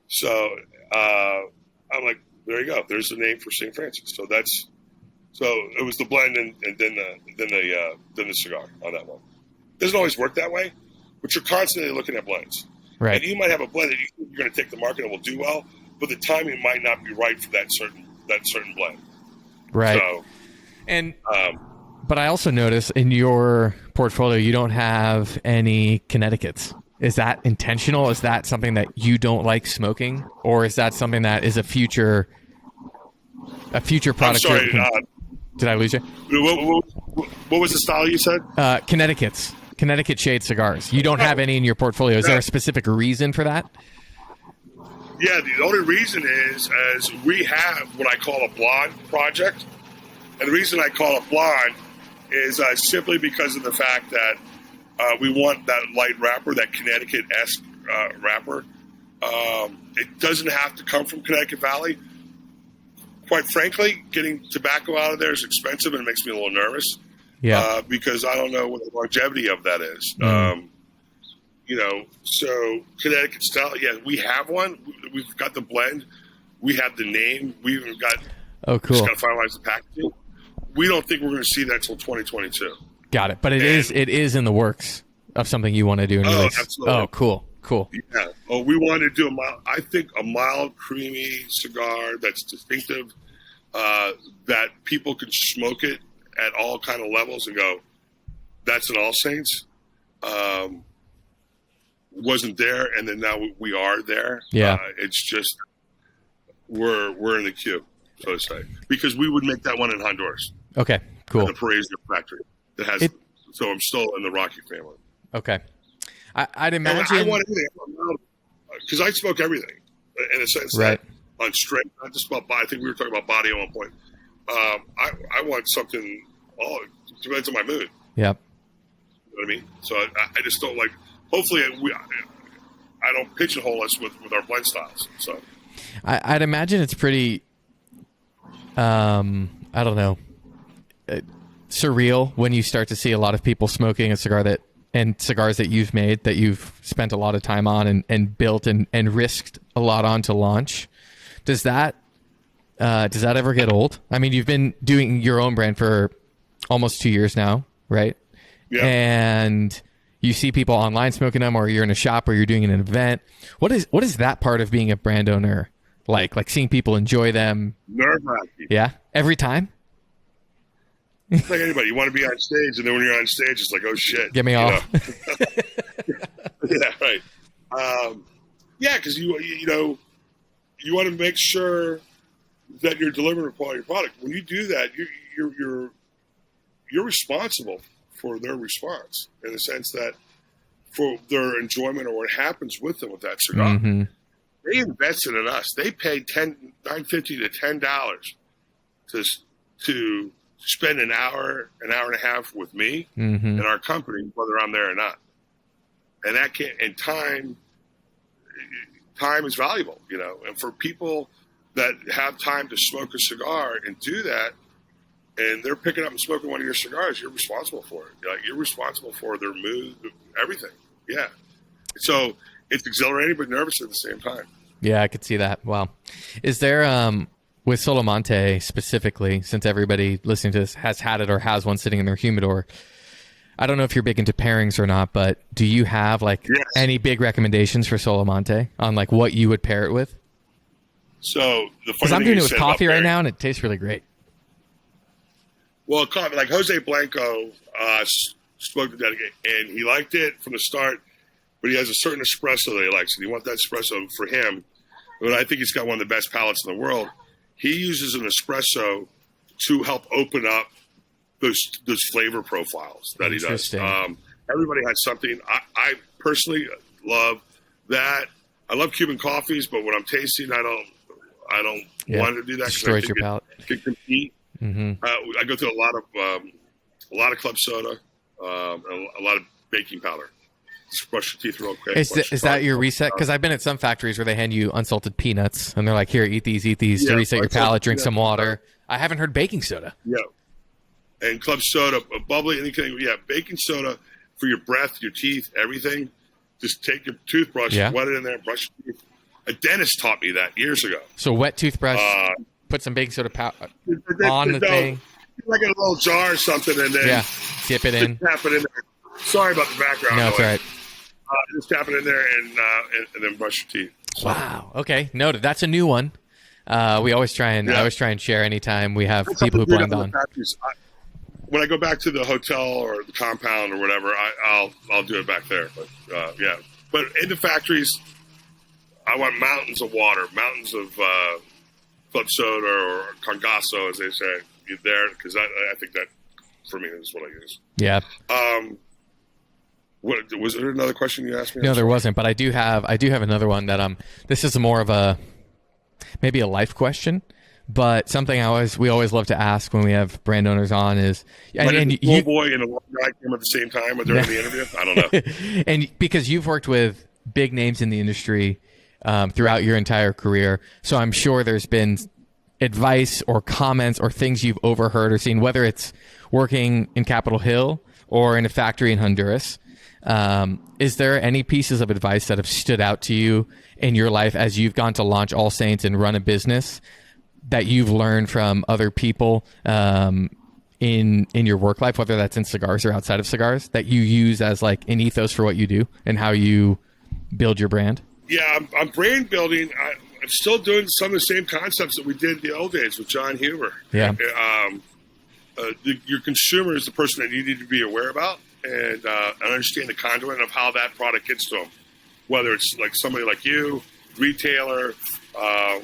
B: So I'm like, there you go. There's the name for St. Francis. So it was the blend and then the cigar on that one. It doesn't always work that way, but you're constantly looking at blends.
A: Right.
B: And you might have a blend that you're going to take the market and will do well, but the timing might not be right for that certain blend.
A: Right.
B: So,
A: but I also notice in your portfolio you don't have any Connecticut's. Is that intentional? Is that something that you don't like smoking, or is that something that is a future product?
B: I'm sorry.
A: Did I lose you?
B: What was the style you said?
A: Connecticut shade cigars. You don't have any in your portfolio. Is there a specific reason for that?
B: Yeah, the only reason is we have what I call a blonde project. And the reason I call it blonde is simply because of the fact that we want that light wrapper, that Connecticut-esque wrapper. It doesn't have to come from Connecticut Valley. Quite frankly, getting tobacco out of there is expensive and it makes me a little nervous.
A: Yeah.
B: Because I don't know what the longevity of that is. So Connecticut style, yeah, we have one. We've got the blend. We have the name. We even got.
A: Oh, cool.
B: Just got to finalize the packaging. We don't think we're going to see that until 2022.
A: Got it. But it is in the works of something you want to do.
B: Absolutely.
A: Oh, cool.
B: Yeah. Oh, we want to do a mild, creamy cigar that's distinctive, that people can smoke it at all kind of levels and go, that's an All Saints. Wasn't there, and then now we are there.
A: Yeah.
B: It's just we're in the queue, so to say, because we would make that one in Honduras.
A: Okay, cool.
B: The Pairings factory that has. So I'm still in the Rocky family.
A: Okay, I'd imagine.
B: I want everything because I smoke everything in a sense.
A: Right.
B: That on strength, not just about body. I think we were talking about body at one point. I want something. Oh, it depends on my mood.
A: Yep.
B: You know what I mean? So I just don't like. Hopefully, I don't pigeonhole us with our blend styles. So
A: I'd imagine it's pretty. I don't know. Surreal when you start to see a lot of people smoking a cigar and cigars that you've made that you've spent a lot of time on and built and risked a lot on to launch. Does that ever get old? I mean, you've been doing your own brand for almost 2 years now, right?
B: Yeah.
A: And you see people online smoking them, or you're in a shop, or you're doing an event. What is that part of being a brand owner like? Like seeing people enjoy them?
B: Nerve-wracking.
A: Yeah, every time.
B: It's like anybody. You want to be on stage, and then when you're on stage, it's like, oh shit,
A: get me off.
B: Yeah, right. Yeah, because you want to make sure that you're delivering a quality product. When you do that, you're responsible for their response in the sense that for their enjoyment or what happens with them with that cigar.
A: Mm-hmm.
B: They invested in us. They paid $9.50 to $10 to spend an hour and a half with me and our company, whether I'm there or not. And time is valuable, and for people that have time to smoke a cigar and do that, and they're picking up and smoking one of your cigars, you're responsible for it. Like, you're responsible for their mood, everything. Yeah. So it's exhilarating but nervous at the same time.
A: Yeah, I could see that. Wow. Is there, with Solamente specifically, since everybody listening to this has had it or has one sitting in their humidor, I don't know if you're big into pairings or not, but do you have any big recommendations for Solamente on like what you would pair it with?
B: So
A: because I'm doing it with coffee right now and it tastes really great.
B: Well, like Jose Blanco spoke to that, and he liked it from the start, but he has a certain espresso that he likes, and he wants that espresso for him. But I think he's got one of the best palates in the world. He uses an espresso to help open up those flavor profiles that he does. Everybody has something. I personally love that. I love Cuban coffees, but when I'm tasting, I don't want to do that.
A: Destroys your palate.
B: It can compete.
A: Mm-hmm.
B: I go through a lot of club soda, and a lot of baking powder. Just brush your teeth real quick.
A: Is that your reset? Because I've been at some factories where they hand you unsalted peanuts, and they're like, "Here, eat these to reset your palate. Drink some water." I haven't heard baking soda.
B: Yeah, and club soda, bubbly, anything. Yeah, baking soda for your breath, your teeth, everything. Just take your toothbrush, wet it in there, brush your teeth. A dentist taught me that years ago.
A: So wet toothbrush. Put some baking soda on the thing.
B: Like in a little jar or something, and then
A: dip it in.
B: Tap it in there. Sorry about the background.
A: No, it's all right.
B: Just tap it in there and then brush your teeth. So.
A: Wow. Okay, noted. That's a new one. We always try and I always try and share anytime we have people who blend on.
B: When I go back to the hotel or the compound or whatever, I'll do it back there. But but in the factories, I want mountains of water, mountains of club soda or congasso, as they say. there because I think that for me is what I use.
A: Yeah.
B: What was there another question you asked me?
A: No, there wasn't, but I do have another one that this is more of maybe a life question, but something we always love to ask when we have brand owners on is
B: little boy and a little guy came at the same time during the interview. I don't know.
A: And because you've worked with big names in the industry throughout your entire career, so I'm sure there's been advice or comments or things you've overheard or seen, whether it's working in Capitol Hill or in a factory in Honduras. Is there any pieces of advice that have stood out to you in your life as you've gone to launch All Saints and run a business that you've learned from other people in your work life, whether that's in cigars or outside of cigars, that you use as like an ethos for what you do and how you build your brand?
B: Yeah, I'm brand building. I'm still doing some of the same concepts that we did in the old days with John Huber.
A: Yeah.
B: Your consumer is the person that you need to be aware about and understand the conduit of how that product gets to them. Whether it's like somebody like you, retailer, are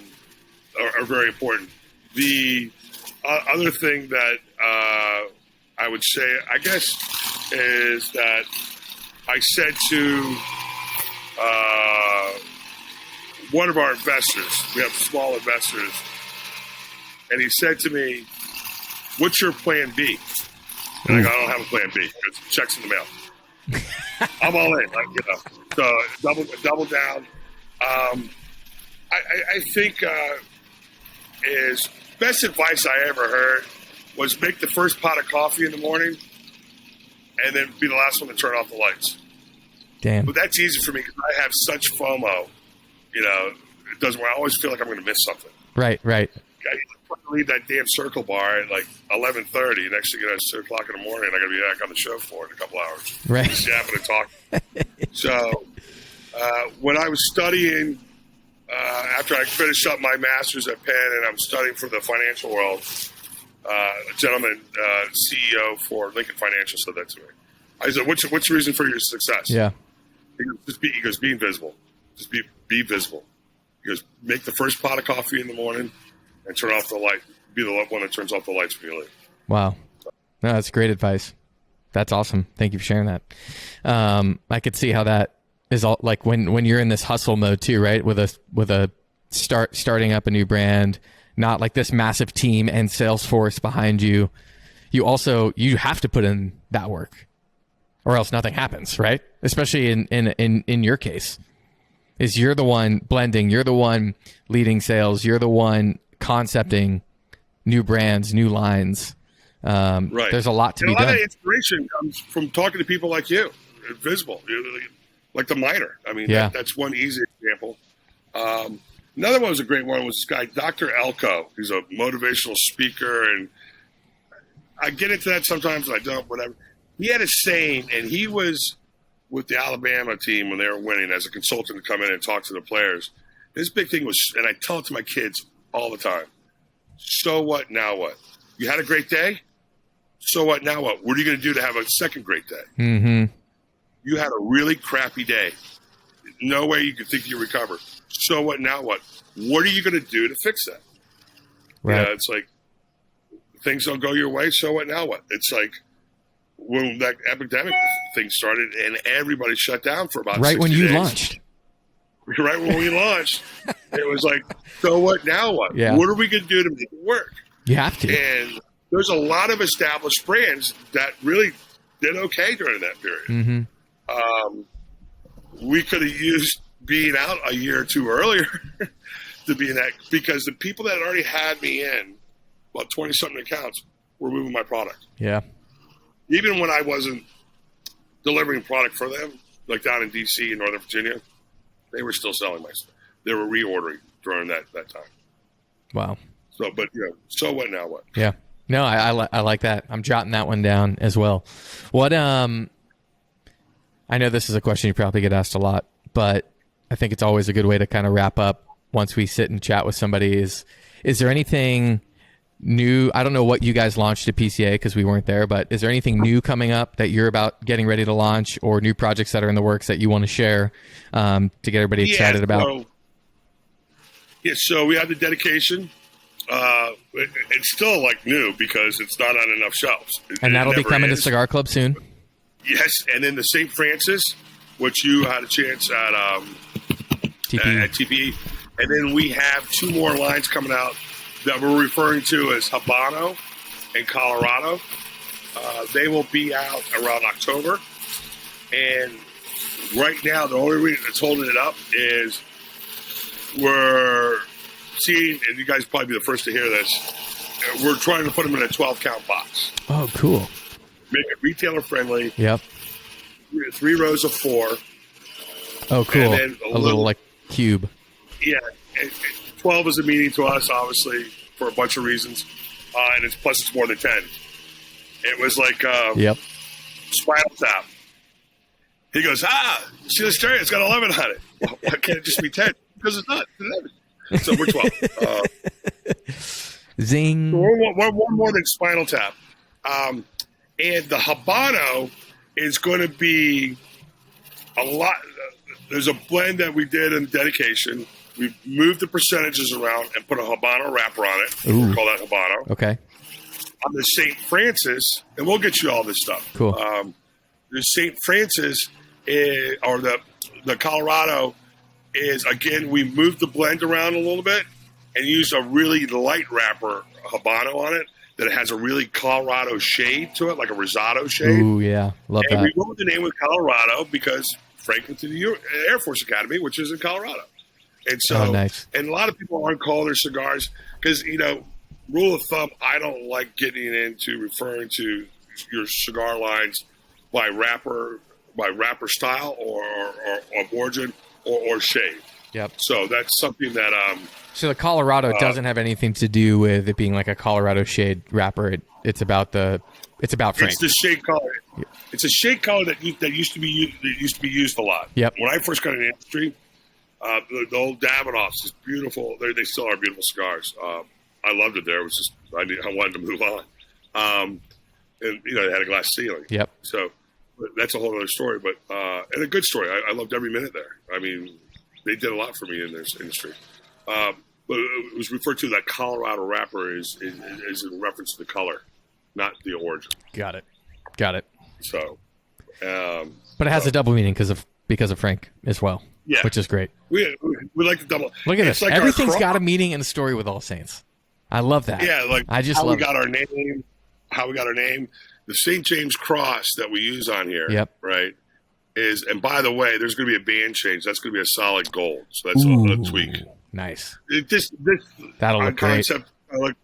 B: very important. The other thing that I would say, I guess, is that I said to one of our investors, we have small investors, and he said to me, "What's your plan B?" And I go, "I don't have a plan B because check's in the mail." I'm all in, so double down. I think is best advice I ever heard was make the first pot of coffee in the morning and then be the last one to turn off the lights.
A: Damn.
B: But that's easy for me because I have such FOMO. It doesn't. I always feel like I'm going to miss something.
A: Right.
B: I leave that damn Circle Bar at like 11:30. Next thing you know, it's 2 o'clock in the morning. I got to be back on the show for it in a couple hours.
A: Right.
B: Just yapping and talking. So when I was studying, after I finished up my master's at Penn, and I'm studying for the financial world, a gentleman, CEO for Lincoln Financial, said that to me. I said, "What's the reason for your success?"
A: Yeah.
B: He goes, "Be invisible. Just be visible." He goes, "Make the first pot of coffee in the morning and turn off the light. Be the one that turns off the lights when you leave."
A: Wow. No, that's great advice. That's awesome. Thank you for sharing that. I could see how that is all like when you're in this hustle mode too, right? With a starting up a new brand, not like this massive team and sales force behind you. You have to put in that work, or else nothing happens, right? Especially in your case, is you're the one blending, you're the one leading sales, you're the one concepting new brands, new lines. Right. There's a lot to be done. A lot of
B: inspiration comes from talking to people like you, visible, like the miner. I mean, that's one easy example. Another one was a great one was this guy, Dr. Elko. He's a motivational speaker, and I get into that sometimes, and I don't, whatever. He had a saying, and he was with the Alabama team when they were winning as a consultant to come in and talk to the players. His big thing was, and I tell it to my kids all the time, so what, now what? You had a great day? So what, now what? What are you going to do to have a second great day?
A: Mm-hmm.
B: You had a really crappy day. No way you could think you recover. So what, now what? What are you going to do to fix that?
A: Right.
B: It's like, things don't go your way, so what, now what? It's like, when that epidemic thing started and everybody shut down for about 60
A: when you
B: days.
A: Launched.
B: Right when we launched, it was like, so what, now what?
A: Yeah.
B: What are we going to do to make it work?
A: You have to.
B: And there's a lot of established brands that really did okay during that period.
A: Mm-hmm.
B: We could have used being out a year or two earlier to be in that, because the people that already had me in, about 20-something accounts, were moving my product.
A: Yeah.
B: Even when I wasn't delivering product for them, like down in D.C. and Northern Virginia, they were still selling my stuff. They were reordering during that time.
A: Wow.
B: So, but so what, now what?
A: Yeah. No, I like that. I'm jotting that one down as well. What I know this is a question you probably get asked a lot, but I think it's always a good way to kind of wrap up once we sit and chat with somebody. Is there anything new? I don't know what you guys launched at PCA because we weren't there, but is there anything new coming up that you're about getting ready to launch, or new projects that are in the works that you want to share to get everybody excited about?
B: So we had the dedication It's still like new because it's not on enough shelves.
A: And that'll be coming to
B: is.
A: Cigar Club soon.
B: Yes, and then the St. Francis, which you had a chance at TPE. And then we have 2 more lines coming out that we're referring to as Habano in Colorado. They will be out around October. And right now, the only reason that's holding it up is we're seeing, and you guys probably be the first to hear this, we're trying to put them in a 12-count box.
A: Oh, cool.
B: Make it retailer friendly.
A: Yep.
B: 3 rows of 4.
A: Oh, cool.
B: And then
A: a little like cube.
B: Yeah. 12 is a meaning to us, obviously, for a bunch of reasons. And it's plus it's more than 10. It was like
A: yep.
B: Spinal Tap. He goes, see this tray? It's got 11 on it. Well, why can't it just be 10? Because it's not. It's 11. So we're 12.
A: Zing.
B: So we're more than Spinal Tap. And the Habano is going to be a lot. There's a blend that we did in dedication. We moved the percentages around and put a Habano wrapper on it.
A: Ooh.
B: We call that Habano.
A: Okay.
B: On the St. Francis, and we'll get you all this stuff.
A: Cool.
B: The St. Francis or the Colorado is, again, we moved the blend around a little bit and used a really light wrapper Habano on it that has a really Colorado shade to it, like a Rosado shade.
A: Ooh, yeah. Love
B: and
A: that.
B: we went with the name of Colorado because Frank went to the Air Force Academy, which is in Colorado. And so,
A: nice.
B: And a lot of people aren't calling their cigars because, rule of thumb, I don't like getting into referring to your cigar lines by wrapper style or of origin or shade.
A: Yep.
B: So that's something that
A: So the Colorado doesn't have anything to do with it being like a Colorado shade wrapper. It's about Frank.
B: It's the shade color. Yep. It's a shade color that used to be used a lot.
A: Yep.
B: When I first got in the industry, the old Davidoffs is beautiful. They still are beautiful cigars. I loved it there. It was just I wanted to move on. And they had a glass ceiling.
A: Yep.
B: So that's a whole other story, but and a good story. I loved every minute there. I mean, they did a lot for me in this industry. But it was referred to that Colorado wrapper is in reference to the color, not the origin.
A: Got it.
B: So,
A: but it has a double meaning because of Frank as well.
B: Yeah,
A: which is great.
B: We like the double.
A: Look at this. Like everything's got a meaning in the story with All Saints. I love that.
B: Yeah, like
A: I just
B: how
A: love
B: we got our name. How we got our name. The St. James Cross that we use on here.
A: Yep.
B: Right. And by the way, there's going to be a band change. That's going to be a solid gold. So that's a tweak.
A: Nice.
B: That'll
A: look
B: concept, great.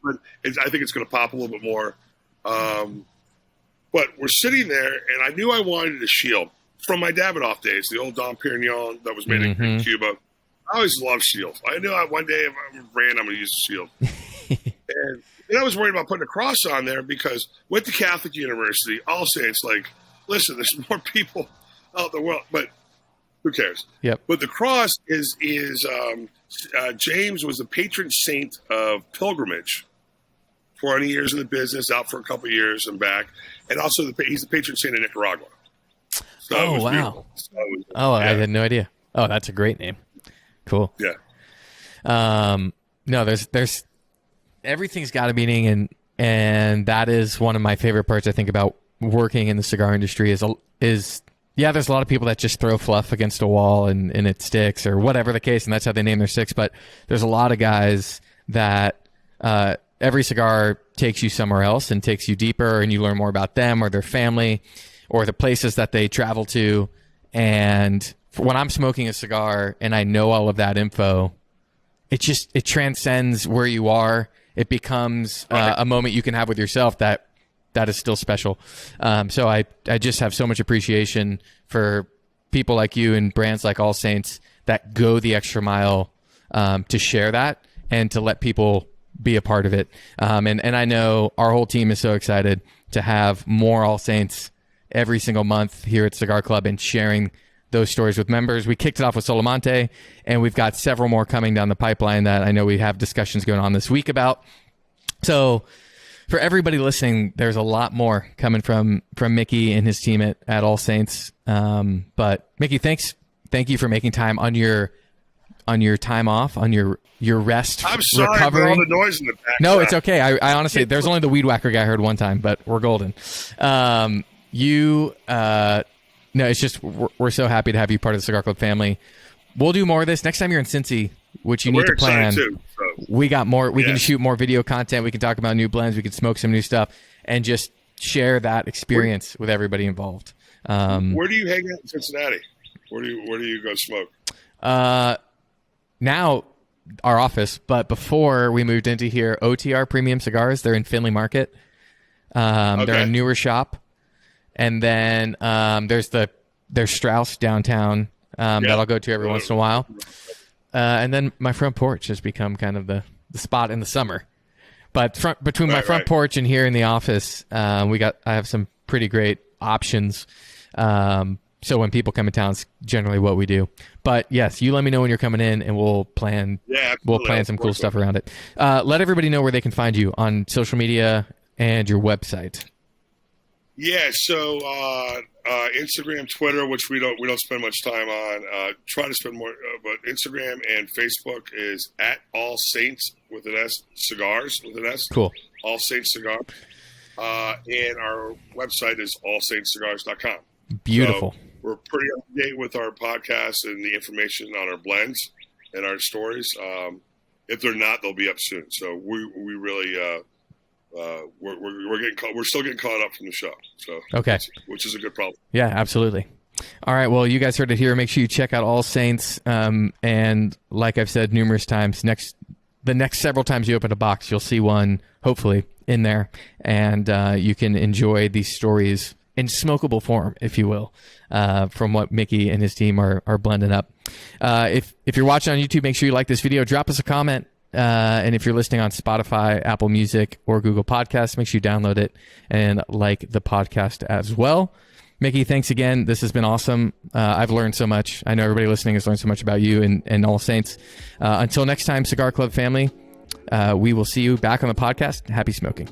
B: I think it's going to pop a little bit more. But we're sitting there, and I knew I wanted a shield from my Davidoff days, the old Dom Perignon that was made in Cuba. I always loved shields. I knew one day if I'm a brand, I'm going to use a shield. and I was worried about putting a cross on there because went to Catholic University, All Saints, listen, there's more people out in the world, but who cares?
A: Yep.
B: But the cross is James was the patron saint of pilgrimage. 20 years in the business, out for a couple of years and back, and also he's the patron saint of Nicaragua. So
A: oh wow! I had no idea. Oh, that's a great name. Cool.
B: Yeah.
A: No, there's everything's got a meaning, and that is one of my favorite parts. I think about working in the cigar industry is there's a lot of people that just throw fluff against a wall and it sticks or whatever the case, and that's how they name their sticks. But there's a lot of guys that every cigar takes you somewhere else and takes you deeper, and you learn more about them or their family or the places that they travel to. And when I'm smoking a cigar and I know all of that info, it transcends where you are. It becomes a moment you can have with yourself that is still special. So I just have so much appreciation for people like you and brands like All Saints that go the extra mile to share that and to let people be a part of it. And I know our whole team is so excited to have more All Saints every single month here at Cigar Club and sharing those stories with members. We kicked it off with Solamente, and we've got several more coming down the pipeline that I know we have discussions going on this week about. So for everybody listening, there's a lot more coming from Mickey and his team at All Saints. But Mickey, thank you for making time on your your time off, on your rest.
B: I'm sorry
A: recovery.
B: for all the noise in the back.
A: No, it's okay. I honestly, there's only the weed whacker guy I heard one time, but we're golden. No, it's just we're so happy to have you part of the Cigar Club family. We'll do more of this next time you're in Cincy, which you need to plan.
B: Too, so.
A: We got more. We can shoot more video content. We can talk about new blends. We can smoke some new stuff and just share that experience with everybody involved.
B: Where do you hang out in Cincinnati? Where do you go smoke?
A: Now our office, but before we moved into here, OTR Premium Cigars. They're in Findlay Market. They're a newer shop, and then there's Strauss downtown that I'll go to every once in a while, and then my front porch has become kind of the spot in the summer. But between my front porch and here in the office, I have some pretty great options. So when people come in town, it's generally what we do. But yes, you let me know when you're coming in, and we'll plan. Yeah, we'll plan some cool stuff around it. Let everybody know where they can find you on social media and your website.
B: Yeah, so Instagram, Twitter, which we don't spend much time on. Try to spend more, but Instagram and Facebook is at All Saints with an S, Cigars with an S.
A: Cool.
B: All Saints Cigars. And our website is allsaintscigars.com.
A: Beautiful.
B: So we're pretty up to date with our podcast and the information on our blends and our stories. If they're not, they'll be up soon. So we really we're still getting caught up from the show. So
A: okay,
B: which is a good problem.
A: Yeah, absolutely. All right. Well, you guys heard it here. Make sure you check out All Saints. And like I've said numerous times, the next several times you open a box, you'll see one hopefully in there, and you can enjoy these stories in smokable form, if you will, from what Mickey and his team are blending up. If you're watching on YouTube, make sure you like this video, drop us a comment, and if you're listening on Spotify, Apple Music, or Google Podcasts, make sure you download it and like the podcast as well. Mickey, thanks again. This has been awesome. I've learned so much. I know everybody listening has learned so much about you and All Saints. Until next time, Cigar Club family, we will see you back on the podcast. Happy smoking.